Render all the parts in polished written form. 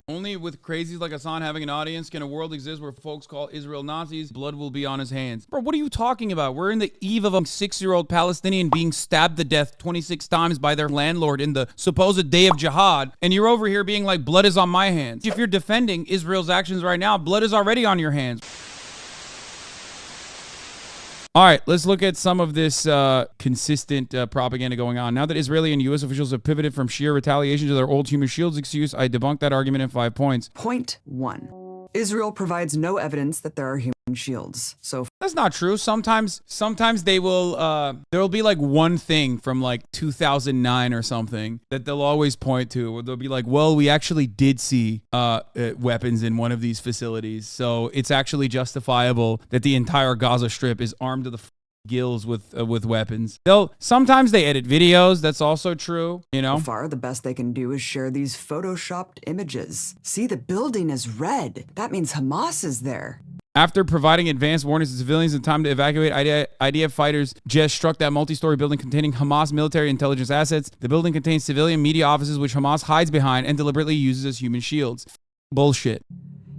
Only with crazies like Hassan having an audience can a world exist where folks call Israel Nazis. Blood will be on his hands. Bro, what are you talking about? We're in the eve of a 6-year-old Palestinian being stabbed to death 26 times by their landlord in the supposed day of jihad, and you're over here being like, blood is on my hands. If you're defending Israel's actions right now, blood is already on your hands. All right, let's look at some of this consistent propaganda going on. Now that Israeli and U.S. officials have pivoted from sheer retaliation to their old human shields excuse, I debunked that argument in 5 points. Point 1. Israel provides no evidence that there are human shields. So that's not true. Sometimes they will, there'll be like one thing from like 2009 or something that they'll always point to, where they'll be like, well, we actually did see weapons in one of these facilities. So it's actually justifiable that the entire Gaza Strip is armed to the gills with weapons. Sometimes they edit videos. That's also true, you know? So far, the best they can do is share these photoshopped images. See, the building is red. That means Hamas is there. After providing advanced warnings to civilians in time to evacuate, IDF fighters just struck that multi-story building containing Hamas military intelligence assets. The building contains civilian media offices, which Hamas hides behind and deliberately uses as human shields. Bullshit.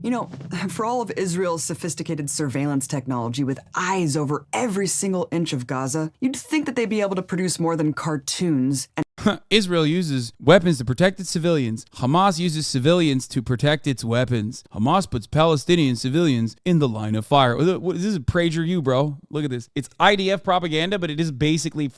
You know, for all of Israel's sophisticated surveillance technology with eyes over every single inch of Gaza, you'd think that they'd be able to produce more than cartoons and Israel uses weapons to protect its civilians. Hamas uses civilians to protect its weapons. Hamas puts Palestinian civilians in the line of fire. This is PragerU, bro. Look at this. It's IDF propaganda, but it is basically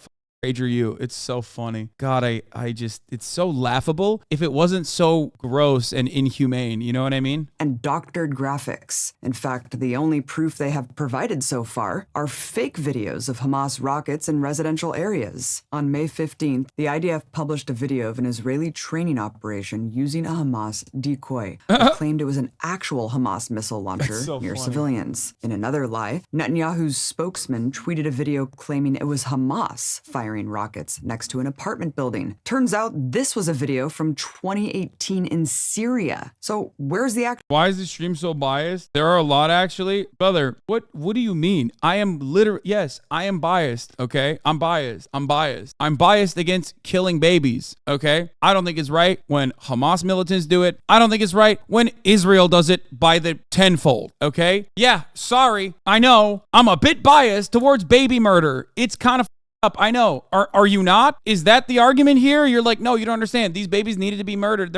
PragerU. It's so funny. God, I just, it's so laughable if it wasn't so gross and inhumane. You know what I mean? and doctored graphics. In fact, the only proof they have provided so far are fake videos of Hamas rockets in residential areas. On May 15th, the IDF published a video of an Israeli training operation using a Hamas decoy that claimed it was an actual Hamas missile launcher near civilians. In another lie, Netanyahu's spokesman tweeted a video claiming it was Hamas firing rockets next to an apartment building. Turns out this was a video from 2018 in Syria. So where's the Why is this stream so biased? There are a lot, actually. Brother, what do you mean? I am literally, yes, I am biased, okay? I'm biased. I'm biased against killing babies, okay? I don't think it's right when Hamas militants do it. I don't think it's right when Israel does it by the tenfold, okay? Yeah, sorry. I know. I'm a bit biased towards baby murder. It's kind of up. I know. Are you not? Is that the argument here? You're like, no, you don't understand. These babies needed to be murdered.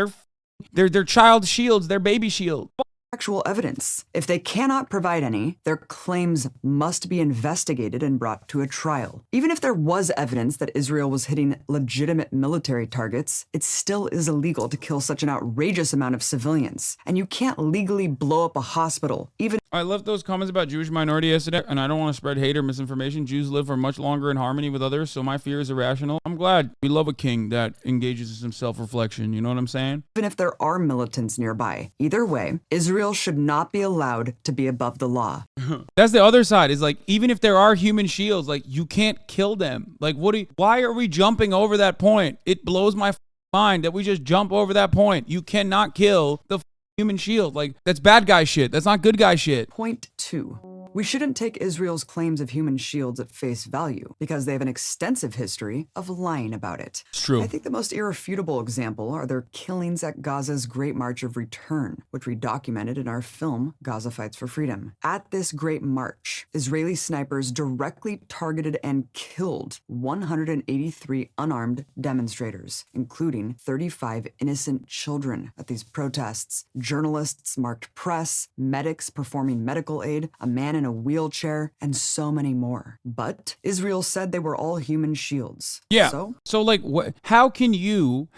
They're child shields. They're baby shield. actual evidence? If they cannot provide any, their claims must be investigated and brought to a trial. Even if there was evidence that Israel was hitting legitimate military targets, it still is illegal to kill such an outrageous amount of civilians. And you can't legally blow up a hospital, even I left those comments about Jewish minority yesterday, and I don't want to spread hate or misinformation. Jews live for much longer in harmony with others, so my fear is irrational. I'm glad we love a king that engages in some self-reflection. You know what I'm saying? even if there are militants nearby. Either way, Israel should not be allowed to be above the law. That's the other side, is like, even if there are human shields, like, you can't kill them. Like, why are we jumping over that point? It blows my mind that we just jump over that point. You cannot kill the human shield. Like, that's bad guy shit. That's not good guy shit. Point 2. We shouldn't take Israel's claims of human shields at face value because they have an extensive history of lying about it. It's true. I think the most irrefutable example are their killings at Gaza's Great March of Return, which we documented in our film, Gaza Fights for Freedom. At this Great March, Israeli snipers directly targeted and killed 183 unarmed demonstrators, including 35 innocent children at these protests. Journalists marked press, medics performing medical aid, a man in a wheelchair, and so many more. But Israel said they were all human shields. Yeah. So like, what? How can you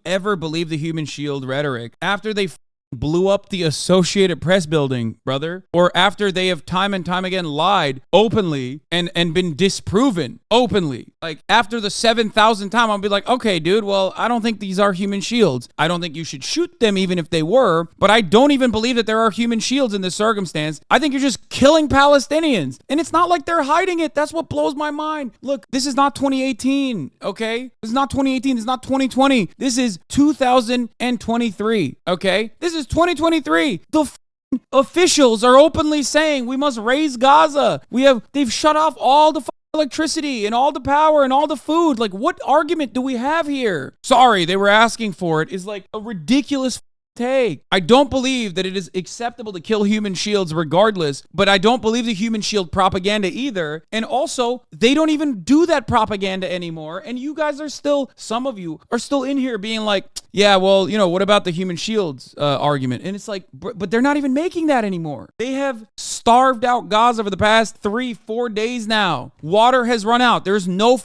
ever believe the human shield rhetoric after they blew up the Associated Press building, brother? Or after they have time and time again lied openly and been disproven openly? Like, after the 7,000th time, I'll be like, okay, dude, well, I don't think these are human shields. I don't think you should shoot them even if they were, but I don't even believe that there are human shields in this circumstance. I think you're just killing Palestinians. And it's not like they're hiding it. That's what blows my mind. Look, this is not 2018, okay? This is not 2018. This is not 2020. This is 2023, okay? This is 2023. The officials are openly saying we must raise Gaza. They've shut off all the electricity and all the power and all the food. Like, what argument do we have here? Sorry, they were asking for it is like a ridiculous take. I don't believe that it is acceptable to kill human shields regardless, but I don't believe the human shield propaganda either. And also, they don't even do that propaganda anymore. And you guys are still, some of you are still in here being like, yeah, well, you know, what about the human shields argument? And it's like, but they're not even making that anymore. They have starved out Gaza for the past 3-4 days now. Water has run out. There's no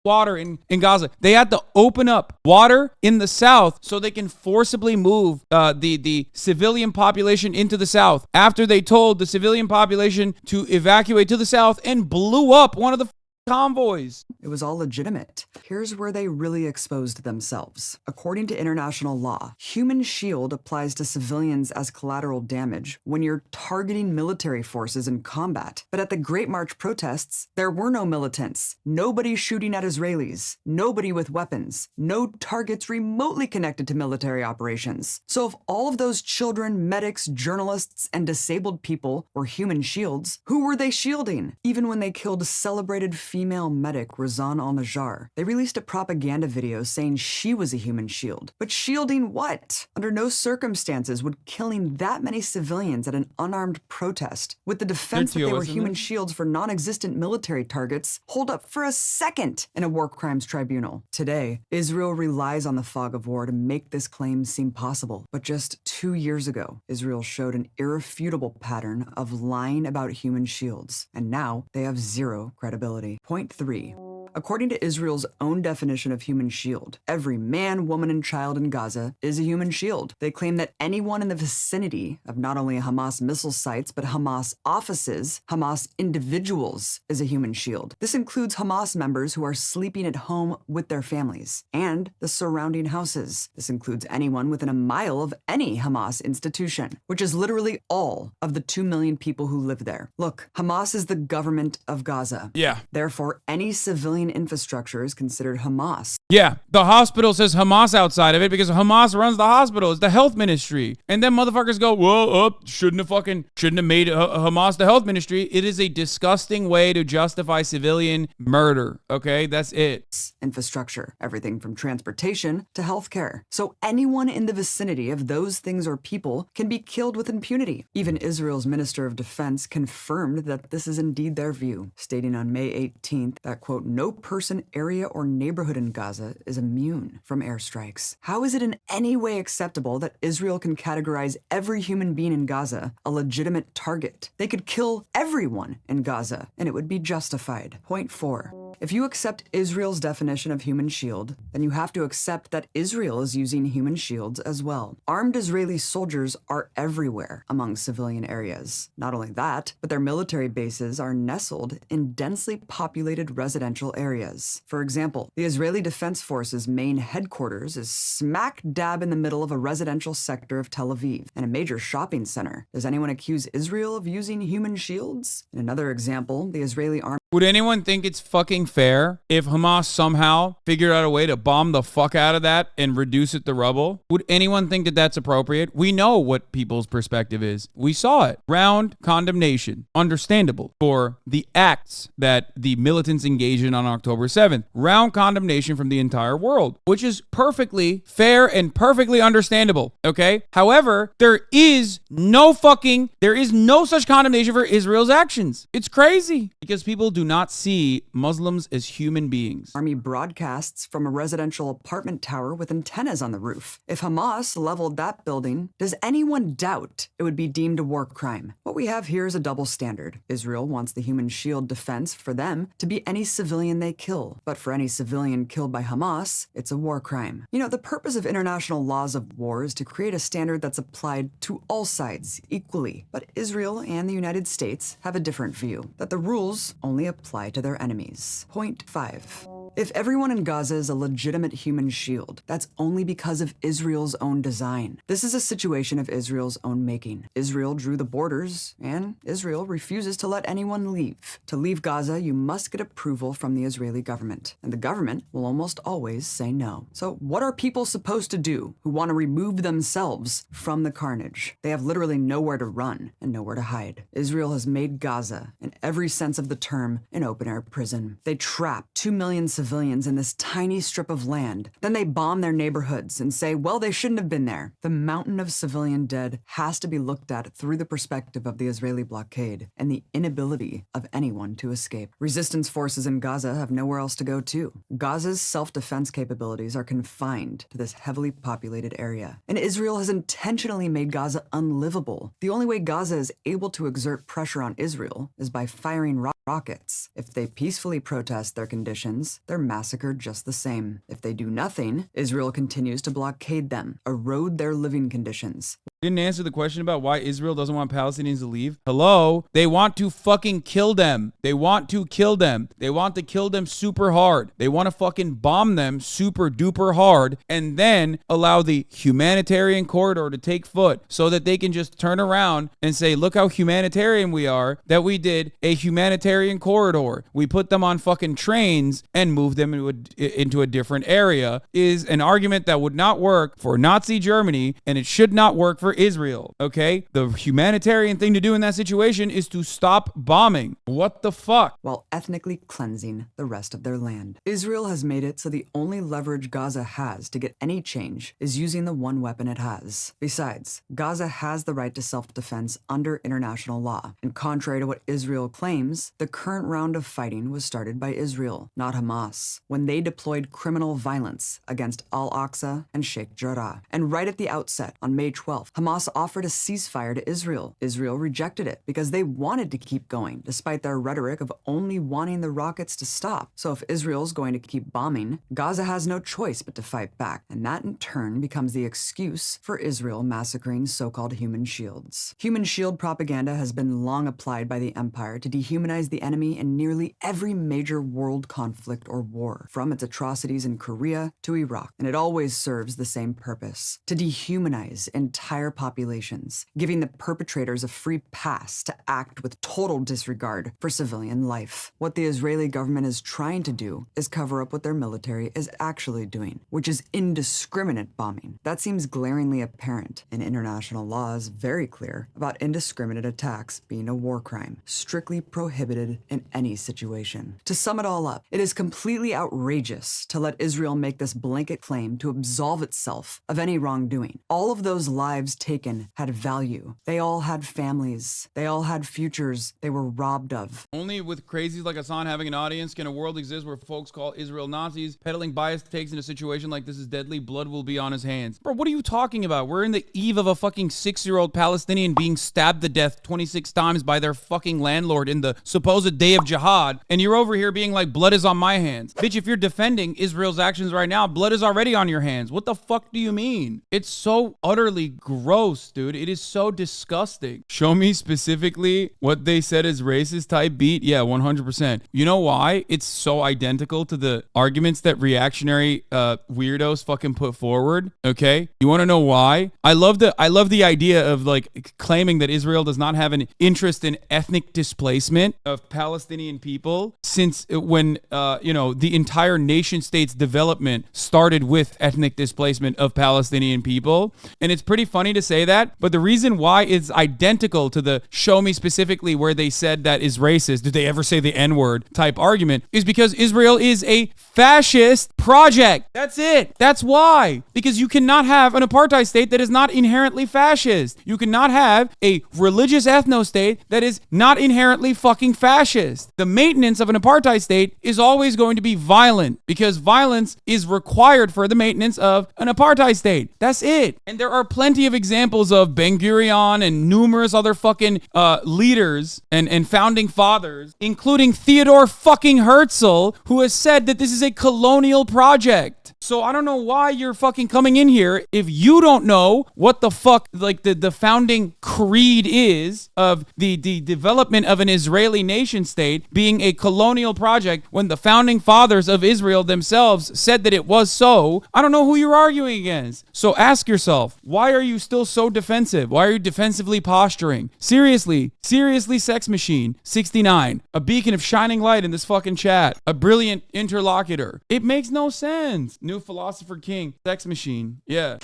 water in Gaza. They had to open up water in the south so they can forcibly move the civilian population into the south after they told the civilian population to evacuate to the south and blew up one of the convoys. It was all legitimate. Here's where they really exposed themselves. According to international law, human shield applies to civilians as collateral damage when you're targeting military forces in combat. But at the Great March protests, there were no militants, nobody shooting at Israelis, nobody with weapons, no targets remotely connected to military operations. So if all of those children, medics, journalists, and disabled people were human shields, who were they shielding? Even when they killed celebrated female medic Razan al-Najjar, they released a propaganda video saying she was a human shield. But shielding what? Under no circumstances would killing that many civilians at an unarmed protest with the defense that they were human shields for non-existent military targets hold up for a second in a war crimes tribunal. Today, Israel relies on the fog of war to make this claim seem possible. But just 2 years ago, Israel showed an irrefutable pattern of lying about human shields, and now they have zero credibility. Point 3. According to Israel's own definition of human shield, every man, woman, and child in Gaza is a human shield. They claim that anyone in the vicinity of not only Hamas missile sites, but Hamas offices, Hamas individuals, is a human shield. This includes Hamas members who are sleeping at home with their families and the surrounding houses. This includes anyone within a mile of any Hamas institution, which is literally all of the 2 million people who live there. Look, Hamas is the government of Gaza. Yeah. Therefore, any civilian infrastructure is considered Hamas. Yeah, the hospital says Hamas outside of it because Hamas runs the hospital. It's the health ministry. And then motherfuckers go, well, shouldn't have made Hamas the health ministry. It is a disgusting way to justify civilian murder. Okay, that's it. Infrastructure, everything from transportation to healthcare. So anyone in the vicinity of those things or people can be killed with impunity. Even Israel's Minister of Defense confirmed that this is indeed their view, stating on May 18th that, quote, no person, area, or neighborhood in Gaza is immune from airstrikes. How is it in any way acceptable that Israel can categorize every human being in Gaza a legitimate target? They could kill everyone in Gaza, and it would be justified. Point 4. If you accept Israel's definition of human shield, then you have to accept that Israel is using human shields as well. Armed Israeli soldiers are everywhere among civilian areas. Not only that, but their military bases are nestled in densely populated residential areas. For example, the Israeli Defense Forces' main headquarters is smack dab in the middle of a residential sector of Tel Aviv and a major shopping center. Does anyone accuse Israel of using human shields? In another example, the Israeli army... Would anyone think it's fucking fair if Hamas somehow figured out a way to bomb the fuck out of that and reduce it to rubble? Would anyone think that that's appropriate? We know what people's perspective is. We saw it. Round condemnation. Understandable for the acts that the militants engaged in on October 7th. Round condemnation from the entire world, which is perfectly fair and perfectly understandable. Okay? However, there is no such condemnation for Israel's actions. It's crazy because people do not see Muslims as human beings. Army broadcasts from a residential apartment tower with antennas on the roof. If Hamas leveled that building, does anyone doubt it would be deemed a war crime? What we have here is a double standard. Israel wants the human shield defense for them to be any civilian they kill, but for any civilian killed by Hamas, it's a war crime. You know, the purpose of international laws of war is to create a standard that's applied to all sides equally, but Israel and the United States have a different view, that the rules only apply to their enemies. Point 5. If everyone in Gaza is a legitimate human shield, that's only because of Israel's own design. This is a situation of Israel's own making. Israel drew the borders, and Israel refuses to let anyone leave. To leave Gaza, you must get approval from the Israeli government, and the government will almost always say no. So what are people supposed to do who want to remove themselves from the carnage? They have literally nowhere to run and nowhere to hide. Israel has made Gaza, in every sense of the term, an open-air prison. They trap 2 million civilians civilians in this tiny strip of land. Then they bomb their neighborhoods and say, well, they shouldn't have been there. The mountain of civilian dead has to be looked at through the perspective of the Israeli blockade and the inability of anyone to escape. Resistance forces in Gaza have nowhere else to go to. Gaza's self-defense capabilities are confined to this heavily populated area. And Israel has intentionally made Gaza unlivable. The only way Gaza is able to exert pressure on Israel is by firing rockets. If they peacefully protest their conditions, they're massacred just the same. If they do nothing, Israel continues to blockade them, erode their living conditions. Didn't answer the question about why Israel doesn't want Palestinians to leave. Hello? They want to fucking kill them. They want to kill them. They want to kill them super hard. They want to fucking bomb them super duper hard and then allow the humanitarian corridor to take foot so that they can just turn around and say, look how humanitarian we are, that we did a humanitarian corridor. We put them on fucking trains and moved them into a different area, is an argument that would not work for Nazi Germany, and it should not work for Israel, okay? The humanitarian thing to do in that situation is to stop bombing. What the fuck? While ethnically cleansing the rest of their land. Israel has made it so the only leverage Gaza has to get any change is using the one weapon it has. Besides, Gaza has the right to self-defense under international law. And contrary to what Israel claims, the current round of fighting was started by Israel, not Hamas, when they deployed criminal violence against Al-Aqsa and Sheikh Jarrah. And right at the outset, on May 12th, Hamas offered a ceasefire to Israel. Israel rejected it because they wanted to keep going, despite their rhetoric of only wanting the rockets to stop. So if Israel's going to keep bombing, Gaza has no choice but to fight back. And that in turn becomes the excuse for Israel massacring so-called human shields. Human shield propaganda has been long applied by the empire to dehumanize the enemy in nearly every major world conflict or war, from its atrocities in Korea to Iraq. And it always serves the same purpose: to dehumanize entire populations, giving the perpetrators a free pass to act with total disregard for civilian life. What the Israeli government is trying to do is cover up what their military is actually doing, which is indiscriminate bombing. That seems glaringly apparent, and international law is very clear about indiscriminate attacks being a war crime, strictly prohibited in any situation. To sum it all up, it is completely outrageous to let Israel make this blanket claim to absolve itself of any wrongdoing. All of those lives taken had value. They all had families. They all had futures they were robbed of. Only with crazies like Hassan having an audience can a world exist where folks call Israel Nazis. Peddling biased takes in a situation like this is deadly. Blood will be on his hands. Bro, what are you talking about? We're in the eve of a fucking 6-year-old Palestinian being stabbed to death 26 times by their fucking landlord in the supposed day of jihad, and you're over here being like, blood is on my hands. Bitch, if you're defending Israel's actions right now, blood is already on your hands. What the fuck do you mean? It's so utterly gross, dude. It is so disgusting. Show me specifically what they said is racist type beat. Yeah, 100%. You know why? It's so identical to the arguments that reactionary weirdos fucking put forward. Okay? You want to know why? I love the idea of like claiming that Israel does not have an interest in ethnic displacement of Palestinian people, since when the entire nation state's development started with ethnic displacement of Palestinian people. And it's pretty funny to say that, but the reason why it's identical to the show me specifically where they said that is racist, did they ever say the N-word type argument, is because Israel is a fascist project. That's it. That's why. Because you cannot have an apartheid state that is not inherently fascist. You cannot have a religious ethno state that is not inherently fucking fascist. The maintenance of an apartheid state is always going to be violent because violence is required for the maintenance of an apartheid state. That's it. And there are plenty of examples of Ben-Gurion and numerous other fucking leaders and founding fathers, including Theodore fucking Herzl, who has said that this is a colonial project. So I don't know why you're fucking coming in here if you don't know what the fuck like the founding creed is of the development of an Israeli nation state being a colonial project when the founding fathers of Israel themselves said that it was so. I don't know who you're arguing against. So ask yourself, why are you still so defensive? Why are you defensively posturing? Seriously, Sex Machine 69, a beacon of shining light in this fucking chat, a brilliant interlocutor. It makes no sense. New Philosopher King, Sex Machine. Yeah.